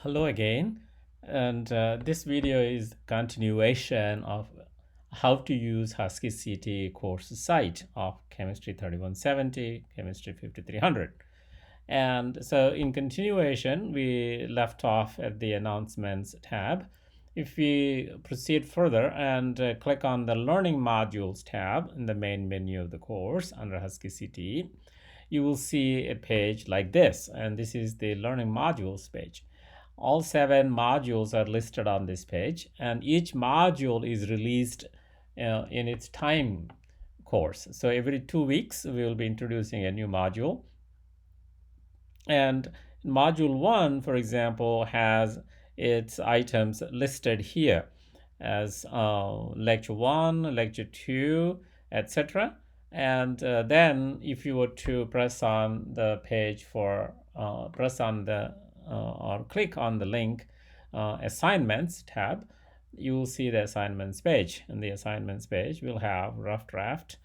Hello again, and this video is continuation of how to use HuskyCT course site of Chemistry 3170, Chemistry 5300. And so in continuation, we left off at the Announcements tab. If we proceed further and click on the Learning Modules tab in the main menu of the course under HuskyCT, you will see a page like this, and this is the Learning Modules page. All 7 modules are listed on this page, and each module is released in its time course. So every 2 weeks, we will be introducing a new module. And module 1, for example, has its items listed here as lecture 1, lecture 2, etc. And then if you were to press on the page for press on the or click on the link Assignments tab, you will see the assignments page. In the assignments page, we'll have rough draft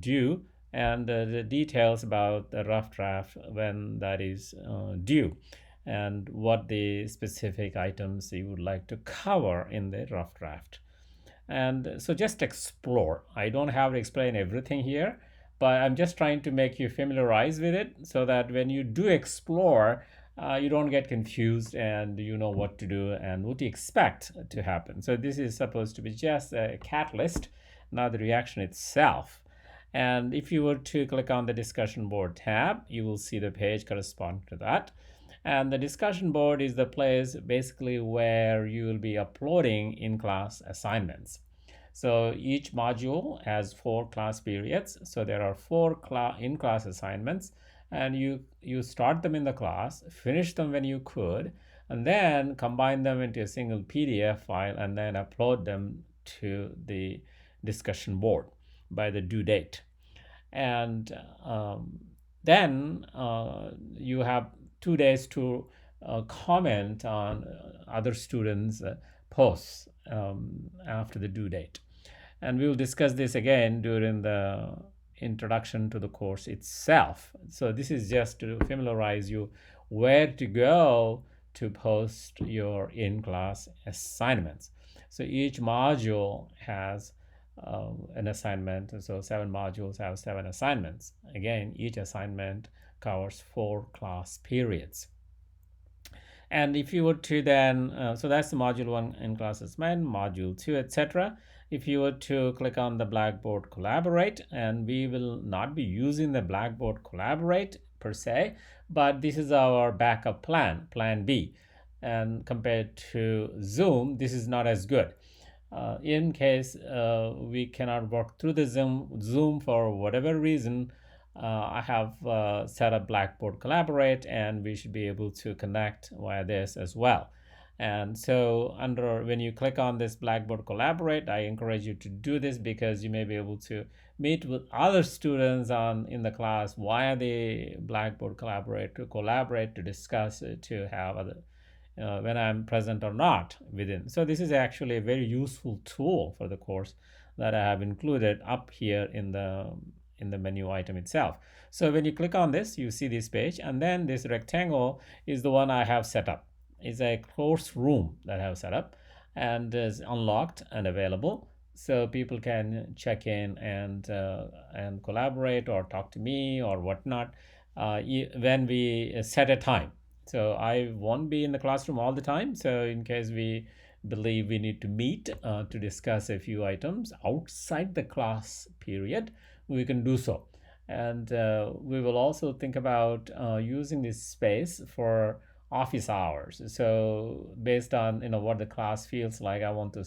due and the details about the rough draft when that is due and what the specific items you would like to cover in the rough draft. And so just explore. I don't have to explain everything here, but I'm just trying to make you familiarize with it so that when you do explore, you don't get confused and you know what to do and what to expect to happen. So this is supposed to be just a catalyst, not the reaction itself. And if you were to click on the discussion board tab, you will see the page corresponding to that. And the discussion board is the place basically where you will be uploading in-class assignments. So each module has 4 class periods. So there are 4 in-class assignments, and you start them in the class, finish them when you could, and then combine them into a single PDF file and then upload them to the discussion board by the due date. And then you have 2 days to comment on other students' posts after the due date. And we will discuss this again during the introduction to the course itself. So this is just to familiarize you where to go to post your in-class assignments. So each module has an assignment. So 7 modules have 7 assignments. Again, each assignment covers 4 class periods. And if you were to then, so that's the module 1 in-class assignment, module 2, etc. If you were to click on the Blackboard Collaborate, and we will not be using the Blackboard Collaborate per se, but this is our backup plan, plan B. And compared to Zoom, this is not as good. In case we cannot work through the Zoom for whatever reason, I have set up Blackboard Collaborate, and we should be able to connect via this as well. And so when you click on this Blackboard Collaborate, I encourage you to do this because you may be able to meet with other students in the class via the Blackboard Collaborate to collaborate, to discuss, to have other when I'm present or not within. So this is actually a very useful tool for the course that I have included up here in the menu item itself. So when you click on this, you see this page, and then this rectangle is the one I have set up. It's a course room that I have set up and is unlocked and available, so people can check in and collaborate or talk to me or whatnot when we set a time. So I won't be in the classroom all the time. So in case we believe we need to meet to discuss a few items outside the class period, we can do so. And we will also think about using this space for office hours. So based on what the class feels like, I want to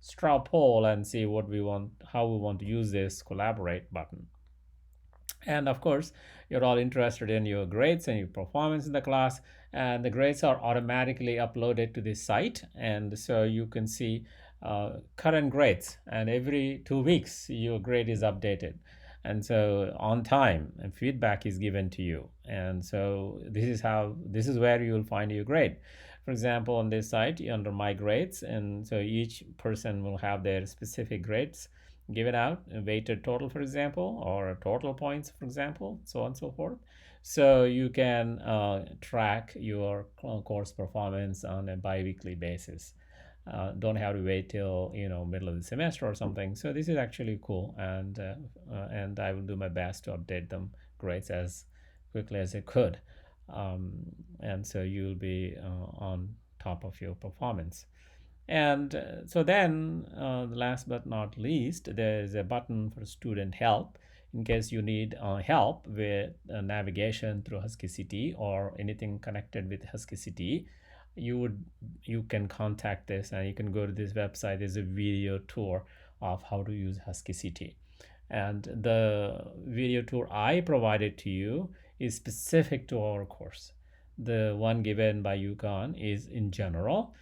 straw poll and see how we want to use this collaborate button. And of course, you're all interested in your grades and your performance in the class, and the grades are automatically uploaded to this site, and so you can see current grades, and every 2 weeks your grade is updated, and so on time, and feedback is given to you. And so this is where you will find your grade. For example, on this site under my grades, and so each person will have their specific grades given out, a weighted total, for example, or total points, for example, so on and so forth. So you can track your course performance on a bi-weekly basis. Don't have to wait till middle of the semester or something. So this is actually cool, and I will do my best to update them grades as quickly as I could, and so you'll be on top of your performance. And so then, last but not least, there's a button for student help in case you need help with navigation through HuskyCT or anything connected with HuskyCT. You can contact this, and you can go to this website. There's a video tour of how to use HuskyCT. And the video tour I provided to you is specific to our course. The one given by UConn is in general,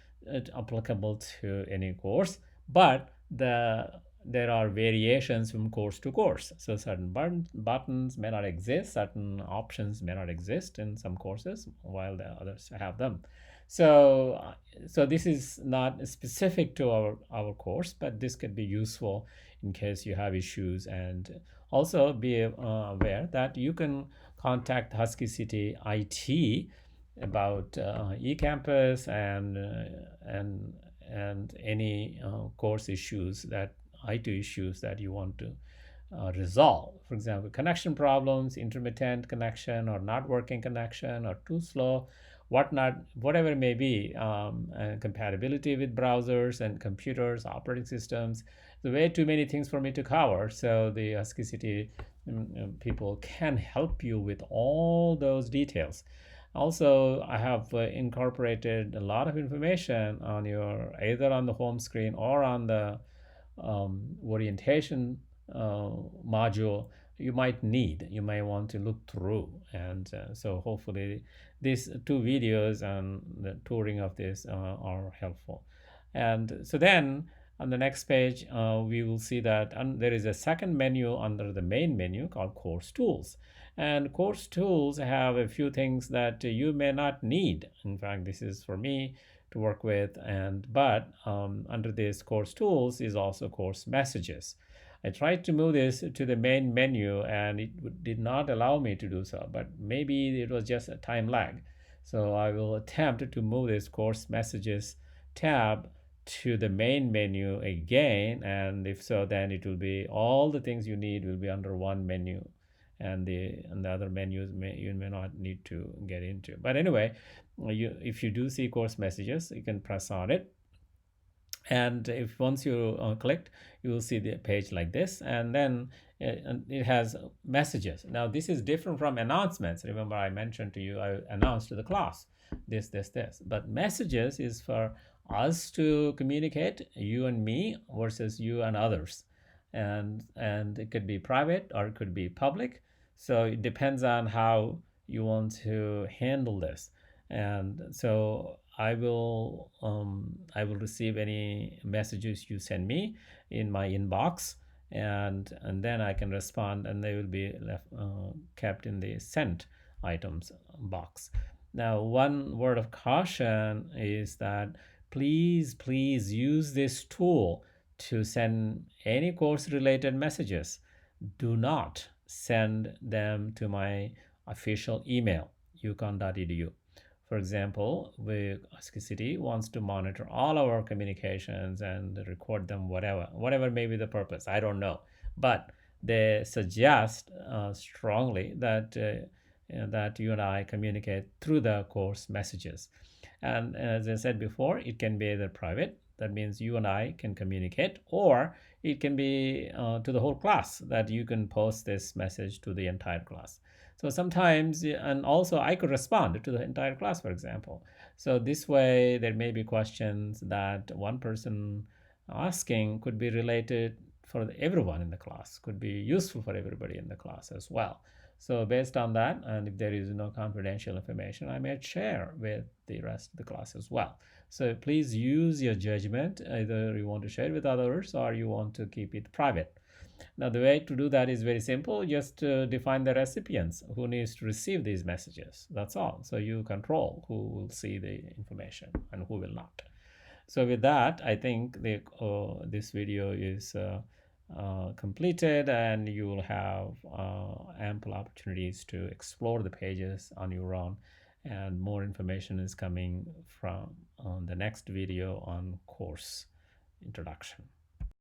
applicable to any course, but there are variations from course to course. So certain buttons may not exist, certain options may not exist in some courses, while the others have them. So this is not specific to our course, but this could be useful in case you have issues. And also be aware that you can contact HuskyCT IT about eCampus and any course issues, that IT issues that you want to resolve. For example, connection problems, intermittent connection, or not working connection, or too slow, whatever it may be, and compatibility with browsers and computers, operating systems. There's way too many things for me to cover. So the HuskyCT people can help you with all those details. Also, I have incorporated a lot of information on either on the home screen or on the orientation module you may want to look through. And so hopefully these two videos and the touring of this are helpful. And so then on the next page, we will see that there is a second menu under the main menu called Course Tools. And Course Tools have a few things that you may not need. In fact, this is for me to work with, but under this Course Tools is also Course Messages. I tried to move this to the main menu, and it did not allow me to do so, but maybe it was just a time lag. So I will attempt to move this Course Messages tab to the main menu again, and if so, then it will be all the things you need will be under one menu, and the other menus you may not need to get into. But anyway, if you do see Course Messages, you can press on it, and if once you clicked, you will see the page like this, and then it has messages. Now this is different from announcements. Remember, I mentioned to you, I announced to the class this, but messages is for us to communicate, you and me versus you and others, and it could be private or it could be public. So it depends on how you want to handle this. And so I will receive any messages you send me in my inbox, and then I can respond, and they will be kept in the sent items box. Now, one word of caution is that please use this tool to send any course related messages. Do not send them to my official email, uconn.edu. For example, HuskyCT wants to monitor all our communications and record them, whatever may be the purpose. I don't know, but they suggest strongly that you and I communicate through the course messages. And as I said before, it can be either private, that means you and I can communicate, or it can be to the whole class, that you can post this message to the entire class. So sometimes, and also I could respond to the entire class, for example. So this way, there may be questions that one person asking could be related for everyone in the class, could be useful for everybody in the class as well. So based on that, and if there is no confidential information, I may share with the rest of the class as well. So please use your judgment. Either you want to share with others or you want to keep it private. Now, the way to do that is very simple. Just define the recipients who needs to receive these messages. That's all. So you control who will see the information and who will not. So with that, I think this video is completed, and you will have ample opportunities to explore the pages on your own. And more information is coming from the next video on course introduction.